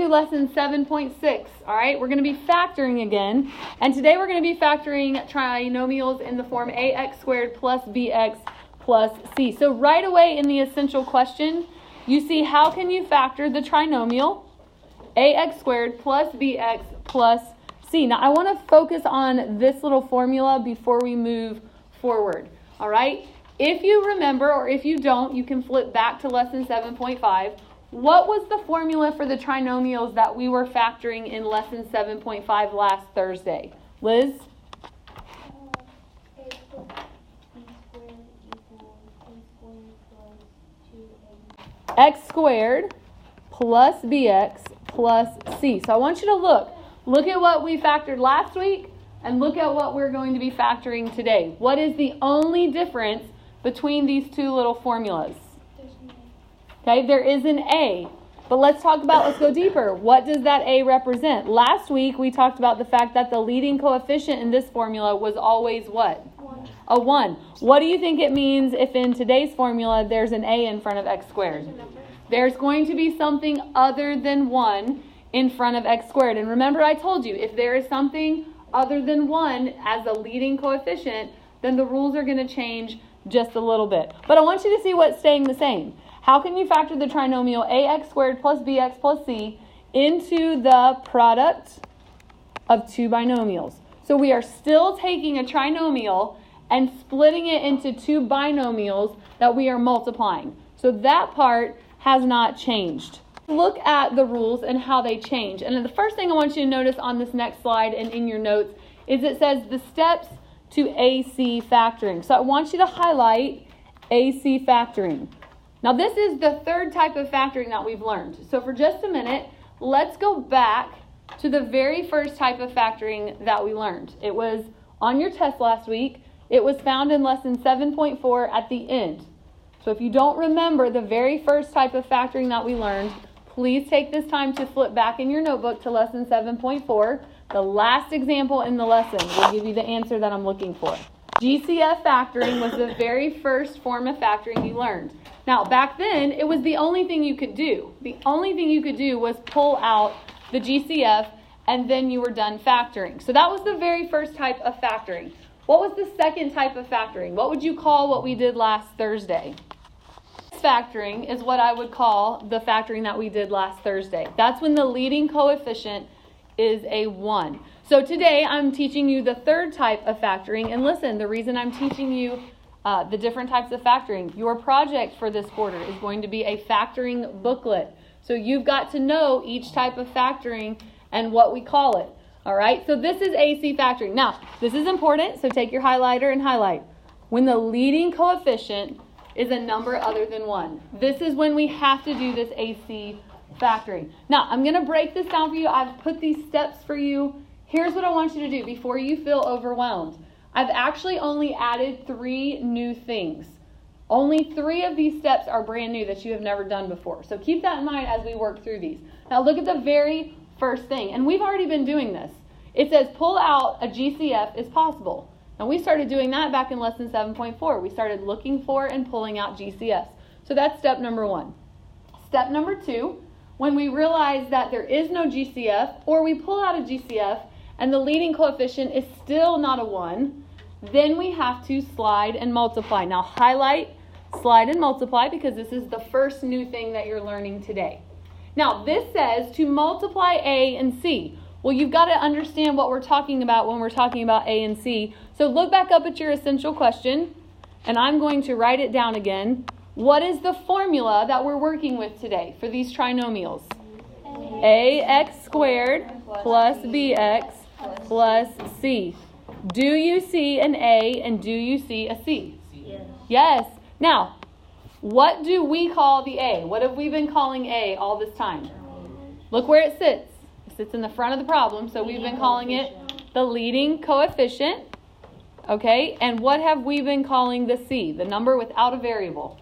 to lesson 7.6, all right? We're going to be factoring again, and today we're going to be factoring trinomials in the form ax squared plus bx plus c. So right away in the essential question, you see how can you factor the trinomial ax squared plus bx plus c. Now I want to focus on this little formula before we move forward, all right? If you remember, or if you don't, you can flip back to lesson 7.5. What was the formula for the trinomials that we were factoring in lesson 7.5 last Thursday? Liz? X squared plus bx plus c. So I want you to look at what we factored last week and look at what we're going to be factoring today. What is the only difference between these two little formulas? Okay, there is an A. But let's go deeper. What does that A represent? Last week we talked about the fact that the leading coefficient in this formula was always what? 1. A 1. What do you think it means if in today's formula there's an A in front of x squared? There's going to be something other than 1 in front of x squared. And remember I told you, if there is something other than 1 as a leading coefficient, then the rules are going to change just a little bit. But I want you to see what's staying the same. How can you factor the trinomial ax squared plus bx plus c into the product of two binomials? So we are still taking a trinomial and splitting it into two binomials that we are multiplying. So that part has not changed. Look at the rules and how they change. And the first thing I want you to notice on this next slide and in your notes is it says the steps to AC factoring. So I want you to highlight AC factoring. Now this is the third type of factoring that we've learned. So for just a minute, let's go back to the very first type of factoring that we learned. It was on your test last week. It was found in lesson 7.4 at the end. So if you don't remember the very first type of factoring that we learned, please take this time to flip back in your notebook to lesson 7.4. The last example in the lesson will give you the answer that I'm looking for. GCF factoring was the very first form of factoring you learned. Now, back then, it was the only thing you could do. The only thing you could do was pull out the GCF, and then you were done factoring. So that was the very first type of factoring. What was the second type of factoring? What would you call what we did last Thursday? Factoring is what I would call the factoring that we did last Thursday. That's when the leading coefficient is a 1. So today I'm teaching you the third type of factoring. And listen, the reason I'm teaching you the different types of factoring, your project for this quarter is going to be a factoring booklet. So you've got to know each type of factoring and what we call it. All right, so this is AC factoring. Now, this is important, so take your highlighter and highlight. When the leading coefficient is a number other than 1. This is when we have to do this AC factoring. Now, I'm going to break this down for you. I've put these steps for you. Here's what I want you to do before you feel overwhelmed. I've actually only added 3 new things. Only 3 of these steps are brand new that you have never done before. So keep that in mind as we work through these. Now look at the very first thing. And we've already been doing this. It says pull out a GCF is possible. Now we started doing that back in lesson 7.4. We started looking for and pulling out GCFs. So that's step number 1. Step number 2, when we realize that there is no GCF, or we pull out a GCF and the leading coefficient is still not a 1, then we have to slide and multiply. Now highlight slide and multiply because this is the first new thing that you're learning today. Now this says to multiply A and C. Well, you've got to understand what we're talking about when we're talking about A and C. So look back up at your essential question, and I'm going to write it down again. What is the formula that we're working with today for these trinomials? AX squared plus BX plus C. Do you see an A and do you see a C? Yes. Now, what do we call the A? What have we been calling A all this time? Look where it sits. It sits in the front of the problem, so we've been calling it the leading coefficient. Okay, and what have we been calling the C? The number without a variable.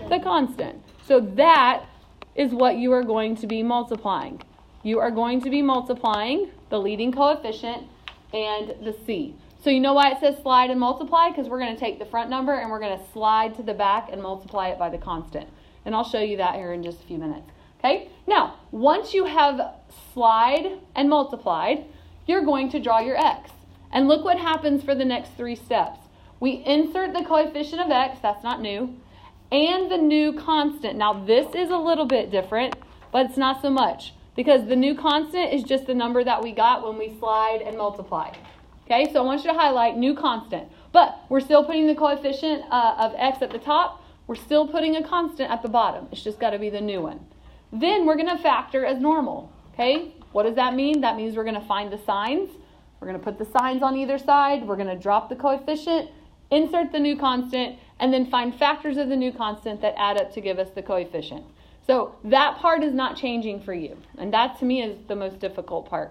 The constant. So that is what you are going to be multiplying. You are going to be multiplying the leading coefficient and the C. So you know why it says slide and multiply? Because we're going to take the front number and we're going to slide to the back and multiply it by the constant. And I'll show you that here in just a few minutes. Okay? Now, once you have slide and multiplied, you're going to draw your x. And look what happens for the next 3 steps. We insert the coefficient of x, that's not new, and the new constant. Now, this is a little bit different, but it's not so much, because the new constant is just the number that we got when we slide and multiply. Okay, so I want you to highlight new constant. But we're still putting the coefficient of x at the top. We're still putting a constant at the bottom. It's just got to be the new one. Then we're going to factor as normal. Okay, what does that mean? That means we're going to find the signs. We're going to put the signs on either side. We're going to drop the coefficient, insert the new constant, and then find factors of the new constant that add up to give us the coefficient. So that part is not changing for you. And that to me is the most difficult part.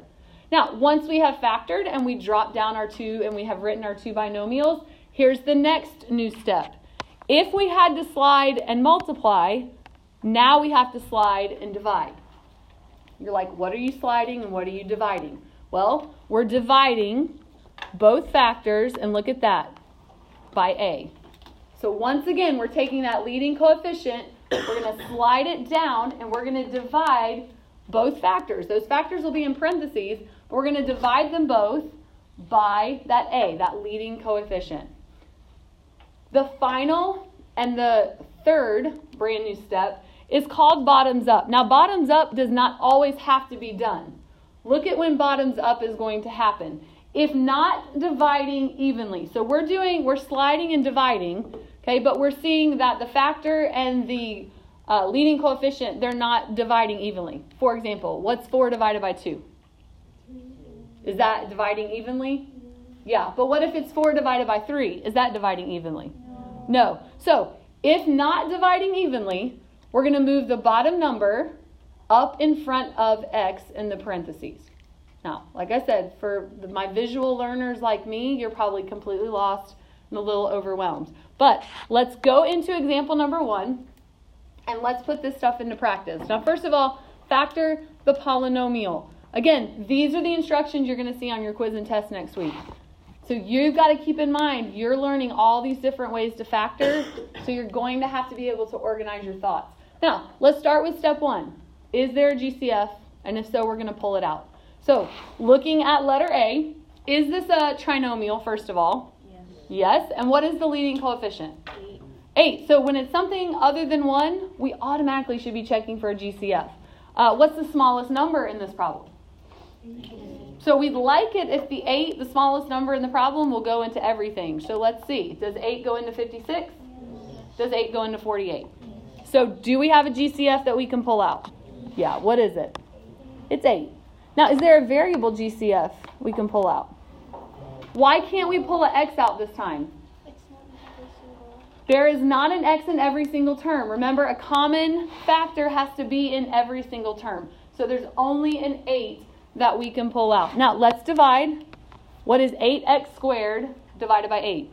Now, once we have factored and we drop down our 2 and we have written our 2 binomials, here's the next new step. If we had to slide and multiply, now we have to slide and divide. You're like, what are you sliding and what are you dividing? Well, we're dividing both factors, and look at that, by a. So once again, we're taking that leading coefficient, we're going to slide it down, and we're going to divide both factors. Those factors will be in parentheses, but we're going to divide them both by that a, that leading coefficient. The final and the third brand new step is called bottoms up. Now, bottoms up does not always have to be done. Look at when bottoms up is going to happen. If not dividing evenly. So we're sliding and dividing, okay, but we're seeing that the factor and the leading coefficient, they're not dividing evenly. For example, what's 4 divided by 2? Is that dividing evenly? Yeah, but what if it's 4 divided by 3? Is that dividing evenly? No. So if not dividing evenly, we're going to move the bottom number up in front of x in the parentheses. Now, like I said, for my visual learners like me, you're probably completely lost and a little overwhelmed. But let's go into example number 1, and let's put this stuff into practice. Now, first of all, factor the polynomial. Again, these are the instructions you're going to see on your quiz and test next week. So you've got to keep in mind, you're learning all these different ways to factor, so you're going to have to be able to organize your thoughts. Now, let's start with step 1. Is there a GCF? And if so, we're going to pull it out. So, looking at letter A, is this a trinomial, first of all? Yes. Yes. And what is the leading coefficient? 8. So, when it's something other than 1, we automatically should be checking for a GCF. What's the smallest number in this problem? 8. So, we'd like it if the 8, the smallest number in the problem, will go into everything. So, let's see. Does 8 go into 56? Yes. Does 8 go into 48? Yes. So, do we have a GCF that we can pull out? Yeah. What is it? It's 8. Now, is there a variable GCF we can pull out? Why can't we pull an x out this time? There is not an x in every single term. Remember, a common factor has to be in every single term. So there's only an 8 that we can pull out. Now, let's divide. What is 8x squared divided by 8?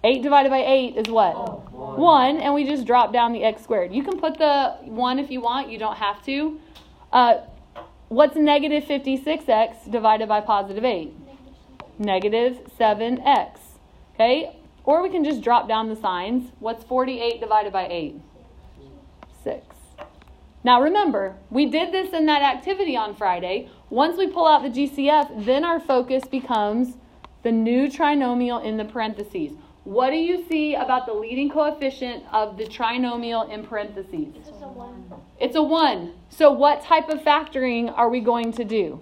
8 divided by 8 is what? 1, and we just drop down the x squared. You can put the 1 if you want. You don't have to. What's negative 56x divided by positive 8? Negative 7x. Okay? Or we can just drop down the signs. What's 48 divided by 8? 6. Now remember, we did this in that activity on Friday. Once we pull out the GCF, then our focus becomes the new trinomial in the parentheses. What do you see about the leading coefficient of the trinomial in parentheses? It's a 1. It's a 1. So what type of factoring are we going to do?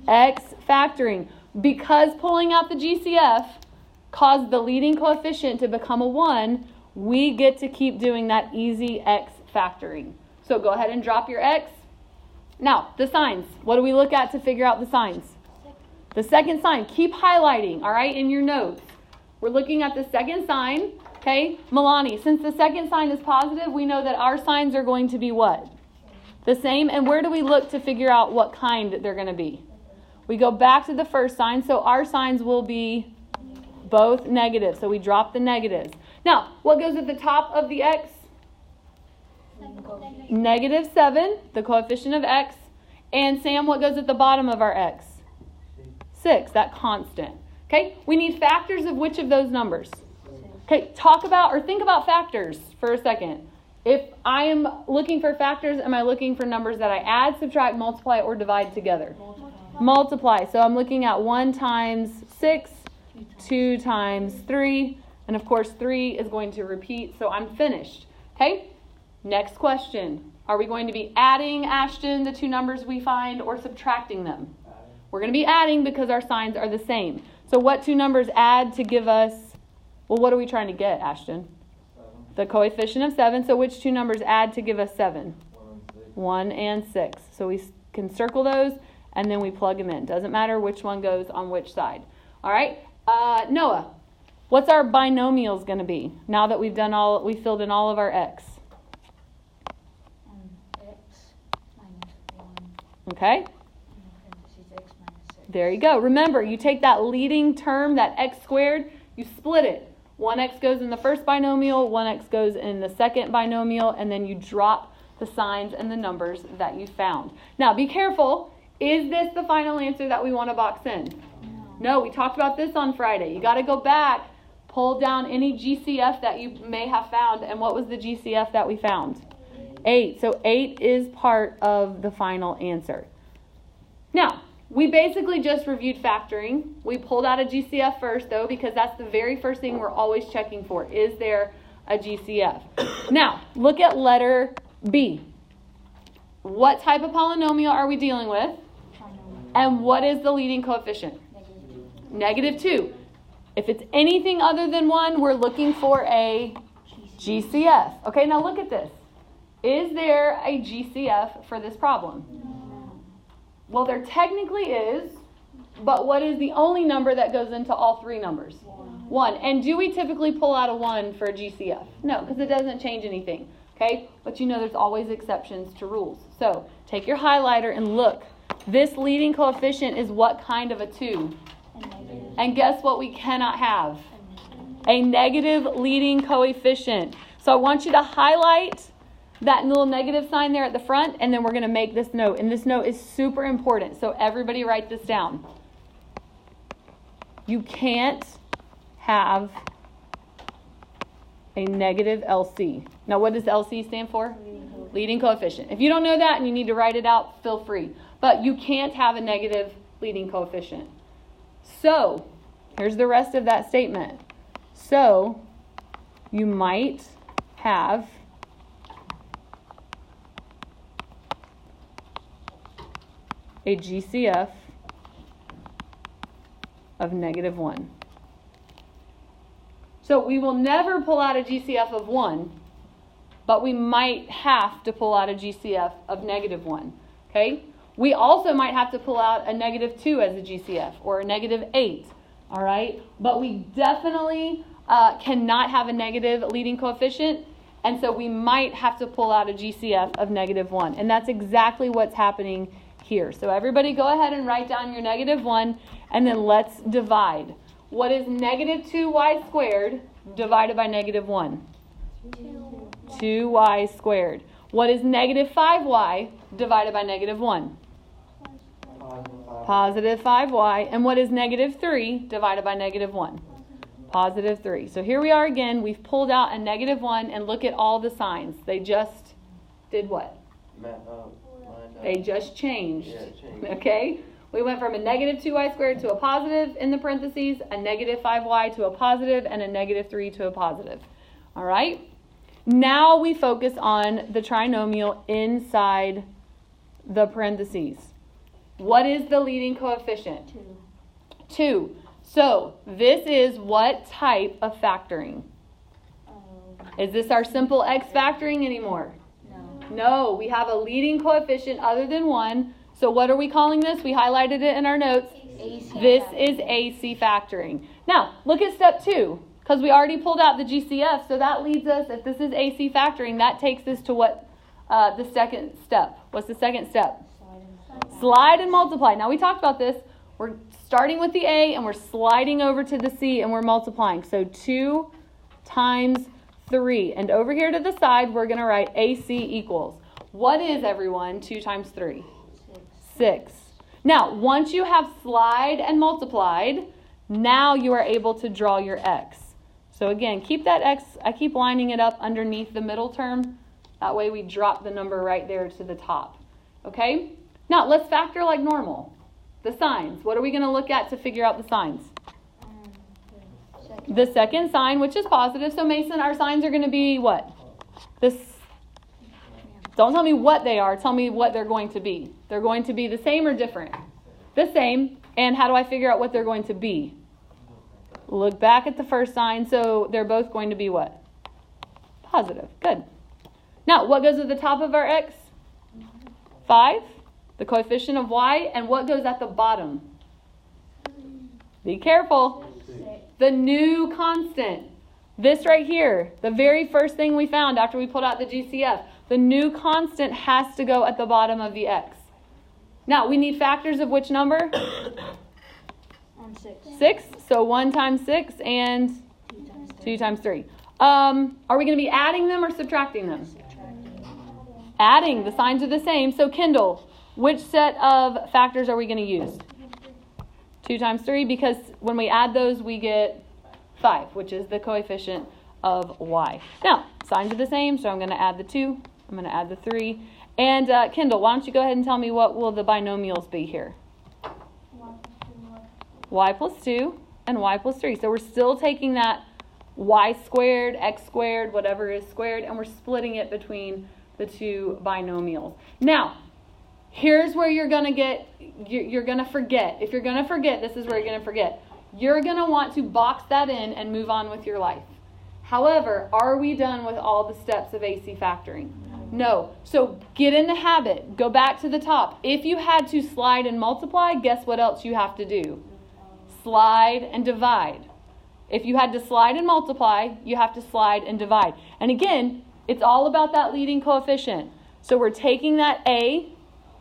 X factoring. Because pulling out the GCF caused the leading coefficient to become a 1, we get to keep doing that easy X factoring. So go ahead and drop your X. Now, the signs. What do we look at to figure out the signs? The second sign. Keep highlighting, all right, in your notes. We're looking at the second sign. Okay, Milani, since the second sign is positive, we know that our signs are going to be what? The same. And where do we look to figure out what kind they're going to be? We go back to the first sign. So our signs will be both negative. So we drop the negatives. Now, what goes at the top of the X? Negative 7, the coefficient of X. And Sam, what goes at the bottom of our X? 6, that constant. Okay, we need factors of which of those numbers? Okay, talk about or think about factors for a second. If I am looking for factors, am I looking for numbers that I add, subtract, multiply, or divide together? Multiply. So I'm looking at 1 times 6, 2 times 3, and of course 3 is going to repeat, so I'm finished. Okay? Next question. Are we going to be adding, Ashton, the two numbers we find, or subtracting them? We're going to be adding because our signs are the same. So what two numbers add to give us, well, what are we trying to get, Ashton? 7. The coefficient of 7. So which two numbers add to give us 7? 1 and 6. So we can circle those, and then we plug them in. Doesn't matter which one goes on which side. All right? Noah, what's our binomials going to be now that we filled in all of our x? X minus 1. Okay? X minus 6. There you go. Remember, you take that leading term, that x squared, you split it. 1x goes in the first binomial, 1x goes in the second binomial, and then you drop the signs and the numbers that you found. Now, be careful. Is this the final answer that we want to box in? No, we talked about this on Friday. You got to go back, pull down any GCF that you may have found. And what was the GCF that we found? 8. So 8 is part of the final answer. Now, we basically just reviewed factoring. We pulled out a GCF first, though, because that's the very first thing we're always checking for. Is there a GCF? Now, look at letter B. What type of polynomial are we dealing with? And what is the leading coefficient? -2. If it's anything other than 1, we're looking for a GCF. Okay, now look at this. Is there a GCF for this problem? Well, there technically is, but what is the only number that goes into all three numbers? 1. And do we typically pull out a 1 for a GCF? No, because it doesn't change anything. Okay, but you know there's always exceptions to rules. So take your highlighter and look. This leading coefficient is what kind of a 2? And guess what we cannot have? A negative leading coefficient. So I want you to highlight that little negative sign there at the front, and then we're going to make this note. And this note is super important, so everybody write this down. You can't have a negative LC. Now, what does LC stand for? Leading coefficient. If you don't know that and you need to write it out, feel free. But you can't have a negative leading coefficient. So, here's the rest of that statement. So, you might have a GCF of -1. So we will never pull out a GCF of 1, but we might have to pull out a GCF of -1. Okay? We also might have to pull out a -2 as a GCF, or a -8. All right? But we definitely cannot have a negative leading coefficient, and so we might have to pull out a GCF of -1. And that's exactly what's happening here. So everybody go ahead and write down your -1, and then let's divide. What is -2y squared divided by -1? 2y squared. What is -5y divided by -1? Positive 5y. And what is -3 divided by -1? Positive 3. So here we are again. We've pulled out a -1, and look at all the signs. They just did what? They just changed. Yeah, it changed. Okay? We went from a -2y squared to a positive in the parentheses, a -5y to a positive, and a -3 to a positive. All right? Now we focus on the trinomial inside the parentheses. What is the leading coefficient? 2. So this is what type of factoring? Is this our simple x factoring anymore? No, we have a leading coefficient other than 1. So what are we calling this? We highlighted it in our notes. This is AC factoring. Now, look at step 2, because we already pulled out the GCF. So that leads us, if this is AC factoring, that takes us to what the second step. What's the second step? Slide and multiply. Now, we talked about this. We're starting with the A, and we're sliding over to the C, and we're multiplying. So 2 times 3. And over here to the side, we're going to write AC equals. What is, everyone, 2 times 3? 6. Now, once you have slide and multiplied, now you are able to draw your x. So again, keep that x. I keep lining it up underneath the middle term That way we drop the number right there to the top. Okay? Now, let's factor like normal. The signs. What are we going to look at to figure out the signs? The second sign, which is positive. So, Mason, our signs are going to be what? This. Don't tell me what they are. Tell me what they're going to be. They're going to be the same or different? The same. And how do I figure out what they're going to be? Look back at the first sign. So, they're both going to be what? Positive. Good. Now, what goes at the top of our x? 5. The coefficient of y. And what goes at the bottom? Be careful. The new constant. This right here. The very first thing we found after we pulled out the GCF. The new constant has to go at the bottom of the x. Now, we need factors of which number? 6. 6. So 1 times 6 and 2 times 3. Are we going to be adding them or subtracting them? Adding. The signs are the same. So Kendall, which set of factors are we going to use? 2 times 3, because when we add those, we get 5, which is the coefficient of y. Now, signs are the same, so I'm going to add the 2. I'm going to add the 3. And Kendall, why don't you go ahead and tell me what will the binomials be here? Y plus 2 and y plus 3. So we're still taking that y squared, x squared, whatever is squared, and we're splitting it between the two binomials. Now, here's where you're going to forget. If you're going to forget, this is where you're going to forget. You're going to want to box that in and move on with your life. However, are we done with all the steps of AC factoring? No. So get in the habit. Go back to the top. If you had to slide and multiply, guess what else you have to do? Slide and divide. If you had to slide and multiply, you have to slide and divide. And again, it's all about that leading coefficient. So we're taking that A,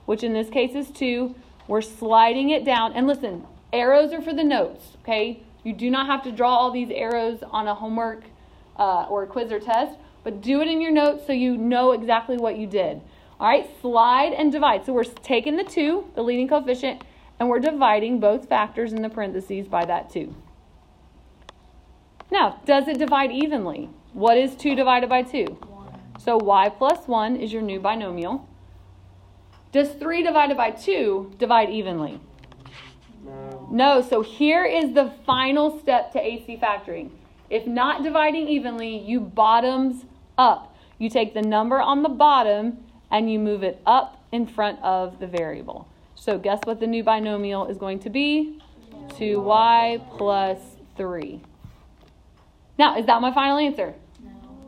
which in this case is 2, we're sliding it down. And listen, arrows are for the notes, okay? You do not have to draw all these arrows on a homework or a quiz or test, but do it in your notes so you know exactly what you did. All right, slide and divide. So we're taking the 2, the leading coefficient, and we're dividing both factors in the parentheses by that 2. Now, does it divide evenly? What is 2 divided by 2? 1. So y plus 1 is your new binomial. Does 3 divided by 2 divide evenly? No. So here is the final step to AC factoring. If not dividing evenly, you bottoms up. You take the number on the bottom and you move it up in front of the variable. So guess what the new binomial is going to be? 2y plus 3. Now, is that my final answer?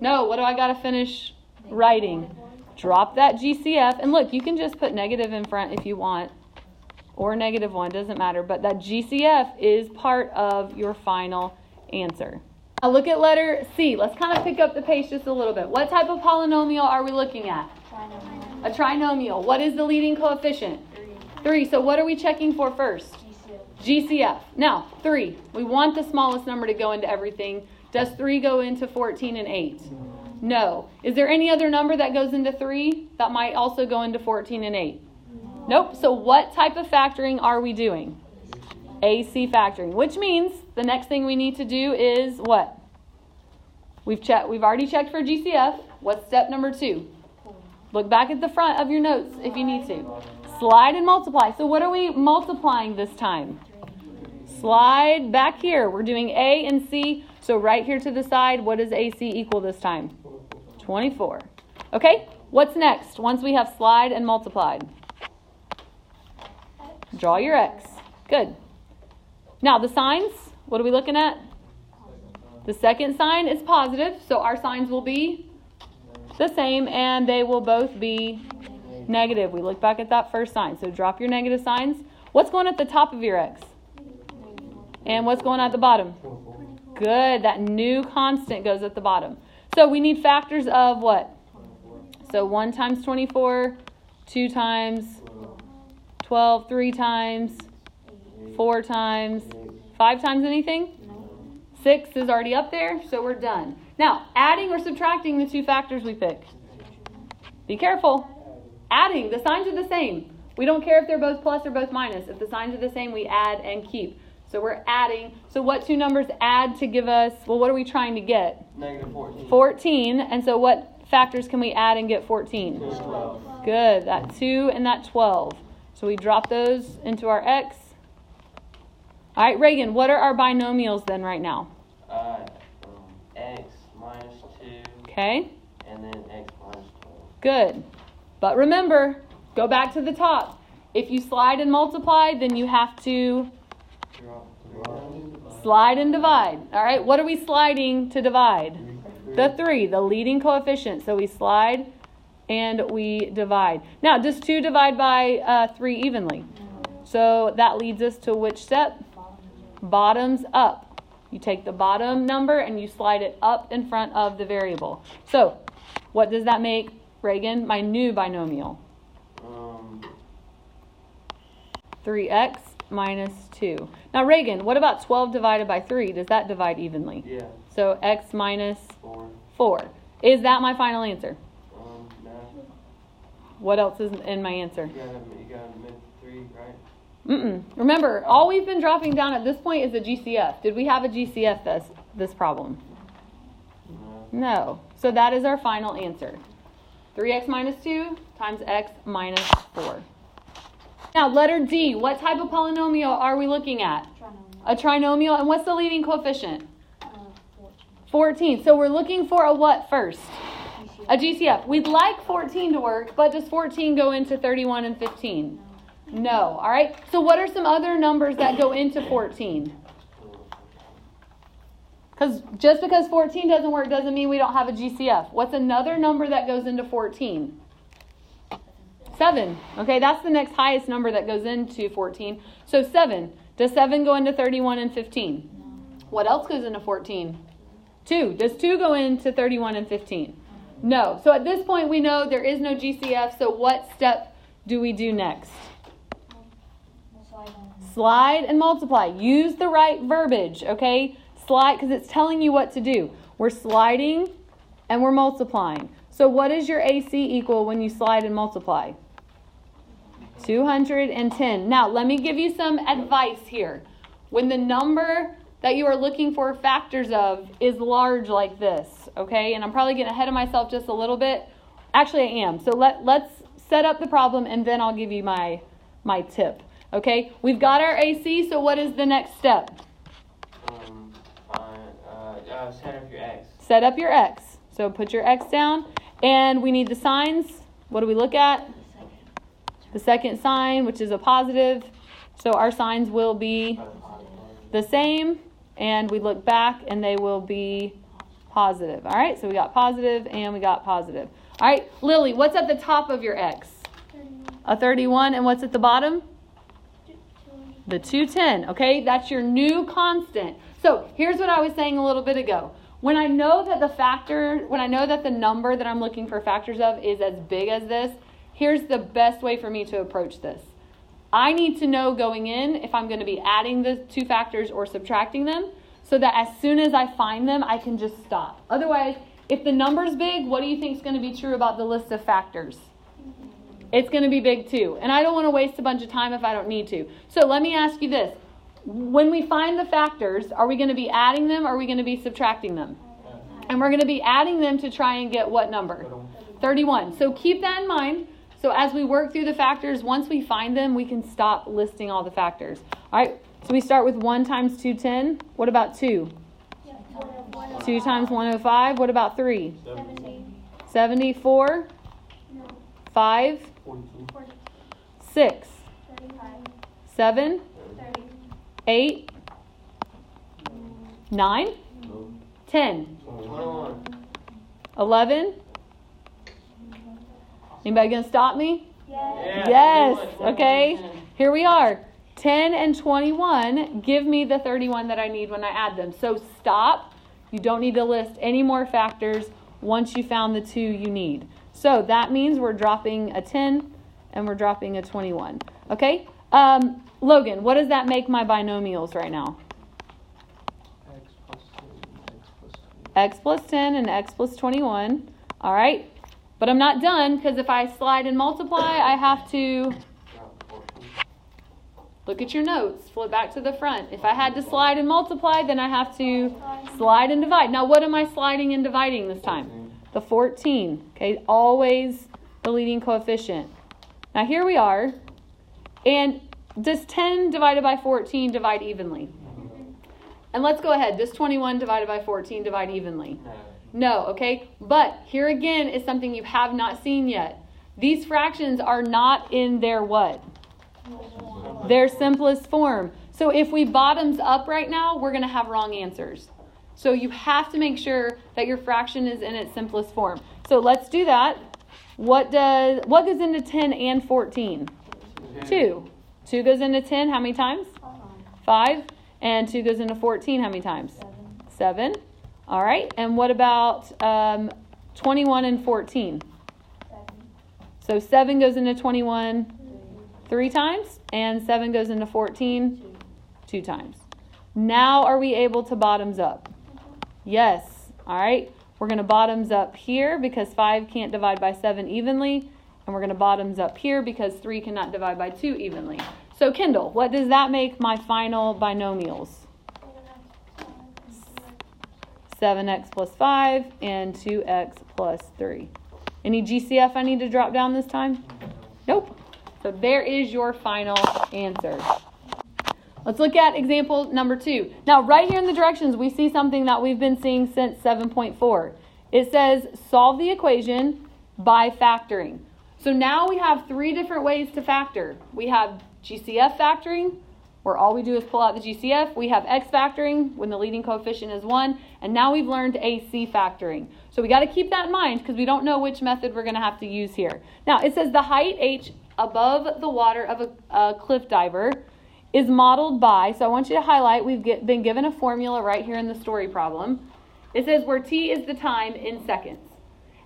No. What do I got to finish writing? Drop that GCF. And look, you can just put negative in front if you want. Or -1, doesn't matter. But that GCF is part of your final answer. Now look at letter C. Let's kind of pick up the pace just a little bit. What type of polynomial are we looking at? Trinomial. A trinomial. What is the leading coefficient? 3. So what are we checking for first? GCF. Now, 3. We want the smallest number to go into everything. Does 3 go into 14 and 8? No. Is there any other number that goes into 3 that might also go into 14 and 8? Nope. So what type of factoring are we doing? AC factoring, which means the next thing we need to do is what? We've already checked for GCF. What's step number 2? Look back at the front of your notes if you need to. Slide and multiply. So what are we multiplying this time? Slide back here. We're doing A and C. So right here to the side, what does AC equal this time? 24. Okay, what's next once we have slide and multiplied? Draw your X. Good. Now the signs, what are we looking at? The second sign is positive, so our signs will be the same and they will both be negative. We look back at that first sign. So drop your negative signs. What's going at the top of your X? And what's going at the bottom? Good. That new constant goes at the bottom. So we need factors of what? So 1 times 24, 2 times 12, 3 times, 4 times, 5 times anything? 6 is already up there, so we're done. Now, adding or subtracting the 2 factors we picked. Be careful. Adding, the signs are the same. We don't care if they're both plus or both minus. If the signs are the same, we add and keep. So we're adding. So what 2 numbers add to give us, well, what are we trying to get? -14. 14. And so what factors can we add and get 14? 12. Good. That 2 and that 12. So we drop those into our x. All right, Reagan, what are our binomials then right now? X minus 2. Okay. And then x minus 12. Good. But remember, go back to the top. If you slide and multiply, then you have to slide and divide. All right, what are we sliding to divide? The 3, the leading coefficient. So we slide and we divide. Now, does 2 divide by 3 evenly? So that leads us to which step? Bottoms up. You take the bottom number and you slide it up in front of the variable. So what does that make, Reagan? My new binomial. 3x minus 2. Now, Reagan, what about 12 divided by 3? Does that divide evenly? Yeah. So x minus 4. 4. Is that my final answer? No. What else is in my answer? You gotta make 3, right? Remember, all we've been dropping down at this point is a GCF. Did we have a GCF this problem? No. So that is our final answer. 3x minus 2 times x minus 4. Now, letter D. What type of polynomial are we looking at? Trinomial. A trinomial. And what's the leading coefficient? 14. 14. So we're looking for a what first? GCF. A GCF. We'd like 14 to work, but does 14 go into 31 and 15? No. All right. So what are some other numbers that go into 14? Because just because 14 doesn't work doesn't mean we don't have a GCF. What's another number that goes into 14? 7. Okay, that's the next highest number that goes into 14. So 7. Does 7 go into 31 and 15? What else goes into 14? 2. Does 2 go into 31 and 15? No. So at this point we know there is no GCF. So what step do we do next? Slide and multiply. Use the right verbiage, okay? Slide, because it's telling you what to do. We're sliding and we're multiplying. So what does your AC equal when you slide and multiply? 210. Now, let me give you some advice here. When the number that you are looking for factors of is large like this, okay? And I'm probably getting ahead of myself just a little bit. Actually, I am. So let's set up the problem and then I'll give you my tip. Okay, we've got our AC, so what is the next step? Set up your x. Set up your x. So put your x down. And we need the signs. What do we look at? The second sign, which is a positive. So our signs will be the same. And we look back and they will be positive. All right, so we got positive and we got positive. All right, Lily, what's at the top of your x? 31. A 31. And what's at the bottom? The 210, okay? That's your new constant. So here's what I was saying a little bit ago. When I know that the number that I'm looking for factors of is as big as this, here's the best way for me to approach this. I need to know going in if I'm going to be adding the two factors or subtracting them so that as soon as I find them, I can just stop. Otherwise, if the number's big, what do you think is going to be true about the list of factors? It's going to be big too. And I don't want to waste a bunch of time if I don't need to. So let me ask you this. When we find the factors, are we going to be adding them or are we going to be subtracting them? And we're going to be adding them to try and get what number? 31. So keep that in mind. So as we work through the factors, once we find them, we can stop listing all the factors. All right. So we start with 1 times 210. What about 2? 2 times 105. What about 3? 74. 5. 6. 7. 8. 9. 10. 11. Anybody gonna stop me? Yes. Okay. Here we are. 10 and 21 give me the 31 that I need when I add them. So stop. You don't need to list any more factors once you found the 2 you need. So that means we're dropping a 10 and we're dropping a 21. Okay? Logan, what does that make my binomials right now? X plus 10 and x plus 21. All right. But I'm not done because if I slide and multiply, I have to look at your notes. Flip back to the front. If I had to slide and multiply, then I have to slide and divide. Now, what am I sliding and dividing this time? the 14. Okay, always the leading coefficient. Now here we are. And does 10 divided by 14 divide evenly? And let's go ahead. Does 21 divided by 14 divide evenly? No, okay? But here again is something you have not seen yet. These fractions are not in their what? Their simplest form. So if we bottoms up right now, we're going to have wrong answers. So you have to make sure that your fraction is in its simplest form. So let's do that. What goes into 10 and 14? 2. 2 goes into 10 how many times? 5. And 2 goes into 14 how many times? 7. All right. And what about 21 and 14? 7. So 7 goes into 21 3 times, and 7 goes into 14 2 times. Now are we able to bottoms up? Yes. All right. We're going to bottoms up here because 5 can't divide by 7 evenly. And we're going to bottoms up here because 3 cannot divide by 2 evenly. So Kendall, what does that make my final binomials? 7x plus 5 and 2x plus 3. Any GCF I need to drop down this time? Nope. So there is your final answer. Let's look at example number 2. Now, right here in the directions, we see something that we've been seeing since 7.4. It says solve the equation by factoring. So now we have 3 different ways to factor. We have GCF factoring, where all we do is pull out the GCF. We have X factoring when the leading coefficient is 1. And now we've learned AC factoring. So we got to keep that in mind because we don't know which method we're going to have to use here. Now, it says the height H above the water of a cliff diver is modeled by, so I want you to highlight, we've been given a formula right here in the story problem. It says where T is the time in seconds.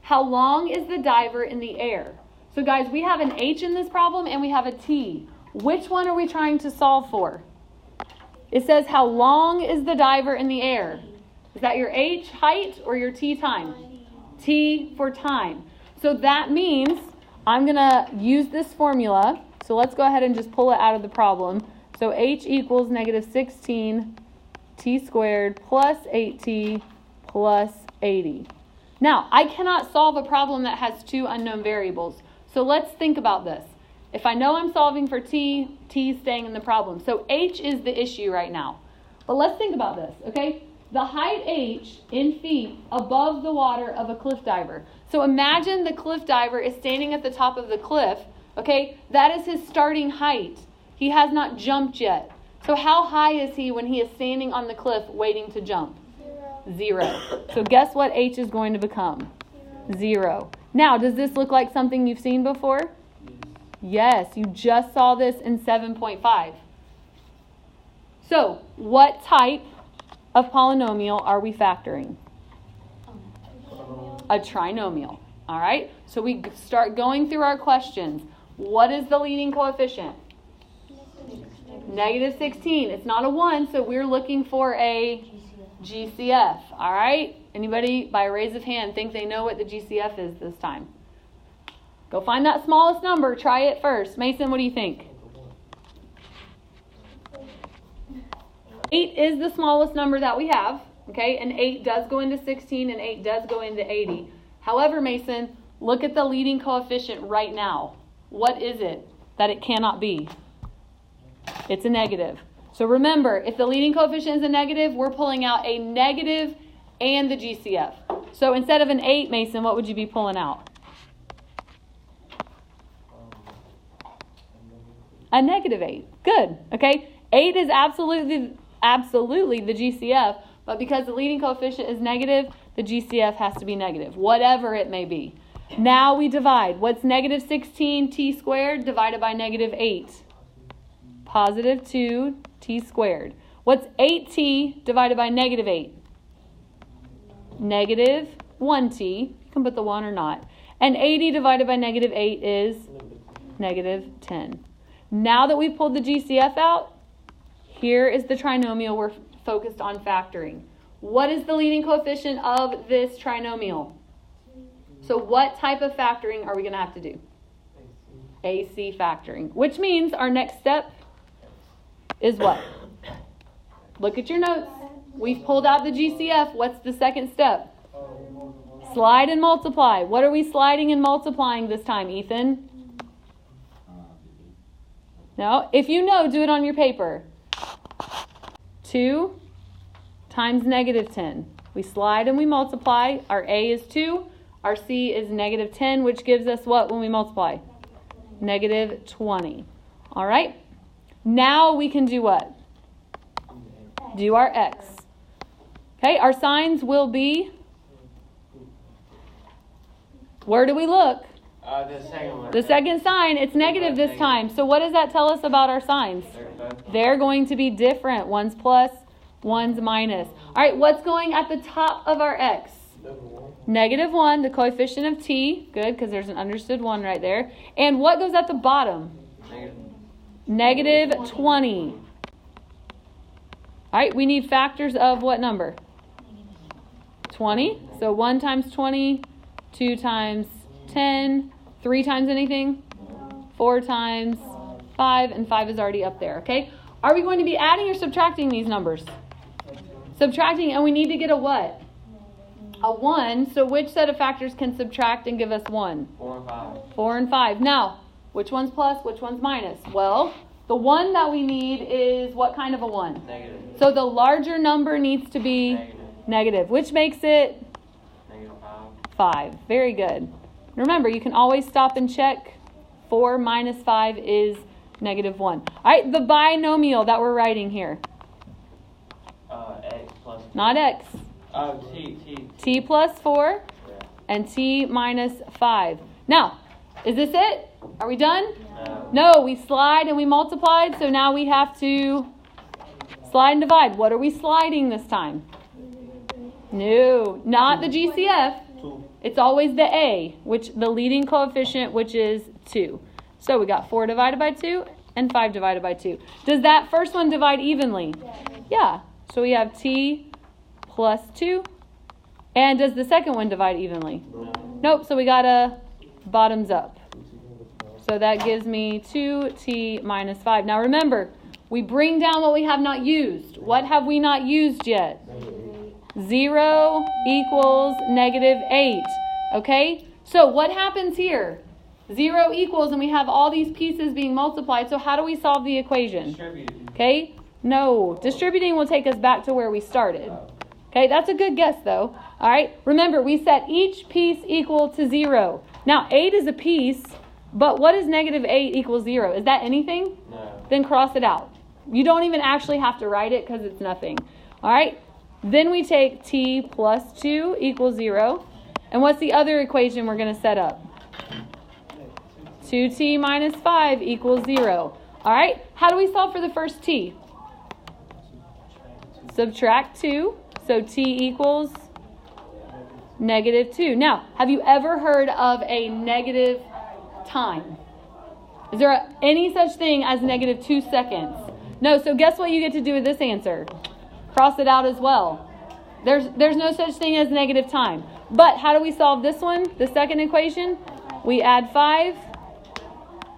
How long is the diver in the air? So guys, we have an H in this problem and we have a T. Which one are we trying to solve for? It says how long is the diver in the air? Is that your H, height, or your T, time? T for time. So that means I'm going to use this formula. So let's go ahead and just pull it out of the problem. So H equals negative 16 T squared plus 8T plus 80. Now, I cannot solve a problem that has 2 unknown variables. So let's think about this. If I know I'm solving for T, T is staying in the problem. So H is the issue right now. But let's think about this, okay? The height H in feet above the water of a cliff diver. So imagine the cliff diver is standing at the top of the cliff, okay? That is his starting height. He has not jumped yet. So how high is he when he is standing on the cliff waiting to jump? 0. So guess what H is going to become? 0. Now, does this look like something you've seen before? Yes, you just saw this in 7.5. So, what type of polynomial are we factoring? A trinomial. All right? So we start going through our questions. What is the leading coefficient? Negative 16. It's not a 1, so we're looking for a GCF. All right? Anybody, by a raise of hand, think they know what the GCF is this time? Go find that smallest number. Try it first. Mason, what do you think? 8 is the smallest number that we have. Okay? And 8 does go into 16 and 8 does go into 80. However, Mason, look at the leading coefficient right now. What is it that it cannot be? It's a negative. So remember, if the leading coefficient is a negative, we're pulling out a negative and the GCF. So instead of an 8, Mason, what would you be pulling out? A negative 8. Good. Okay? 8 is absolutely the GCF, but because the leading coefficient is negative, the GCF has to be negative, whatever it may be. Now we divide. What's negative 16 T squared divided by negative 8? Positive 2 T squared. What's 8T divided by negative 8? Negative 1T. You can put the 1 or not. And 80 divided by negative 8 is negative 10. Now that we've pulled the GCF out, here is the trinomial we're focused on factoring. What is the leading coefficient of this trinomial? So what type of factoring are we going to have to do? AC factoring. Which means our next step is what? Look at your notes. We've pulled out the GCF. What's the second step? Slide and multiply. What are we sliding and multiplying this time, Ethan? No? If you know, do it on your paper. 2 times negative 10. We slide and we multiply. Our A is 2. Our C is negative 10, which gives us what when we multiply? Negative 20. All right? Now we can do what? Do our X. Okay, our signs will be... Where do we look? The second one. The second sign, it's negative this time. So what does that tell us about our signs? They're going to be different. One's plus, one's minus. All right, what's going at the top of our X? Negative 1, the coefficient of t. Good, because there's an understood 1 right there. And what goes at the bottom? Negative 20. All right, we need factors of what number? 20. So 1 times 20, 2 times 10, 3 times anything? 4 times 5, and 5 is already up there, okay? Are we going to be adding or subtracting these numbers? Subtracting, and we need to get a what? A 1. So which set of factors can subtract and give us 1? 4 and 5. 4 and 5. Now, which one's plus, which one's minus? Well, the 1 that we need is what kind of a 1? Negative. So the larger number needs to be negative, which makes it Negative 5. Very good. Remember, you can always stop and check. 4 minus 5 is negative 1. All right, the binomial that we're writing here. X plus. Not x. T plus 4 and t minus 5. Now, is this it? Are we done? No, we slide and we multiplied, so now we have to slide and divide. What are we sliding this time? No, not the GCF. It's always the A, which the leading coefficient, which is 2. So we got 4 divided by 2 and 5 divided by 2. Does that first one divide evenly? Yeah. So we have t plus 2. And does the second one divide evenly? Nope. So we got a bottoms up. So that gives me 2t minus 5. Now remember, we bring down what we have not used. What have we not used yet? 0 equals negative 8. Okay? So what happens here? 0 equals, and we have all these pieces being multiplied. So how do we solve the equation? Distributed. Okay? No. Distributing will take us back to where we started. Okay? That's a good guess, though. All right? Remember, we set each piece equal to 0. Now, 8 is a piece, but what is negative 8 equals 0? Is that anything? No. Then cross it out. You don't even actually have to write it because it's nothing. All right? Then we take t plus 2 equals 0. And what's the other equation we're going to set up? 2t minus 5 equals 0. All right? How do we solve for the first t? Subtract 2. So t equals negative 2. Now, have you ever heard of a negative time? Is there any such thing as negative 2 seconds? No. So guess what you get to do with this answer? Cross it out as well. There's no such thing as negative time. But how do we solve this one? The second equation? We add 5.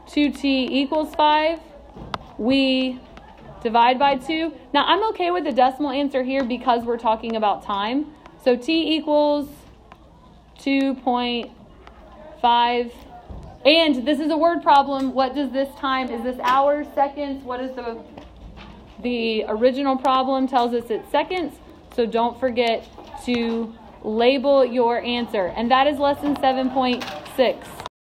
2t equals 5. We divide by 2. Now, I'm okay with the decimal answer here because we're talking about time. So t equals 2.5. And this is a word problem. What does this time? Is this hours, seconds? What is the original problem tells us it's seconds. So don't forget to label your answer. And that is lesson 7.6.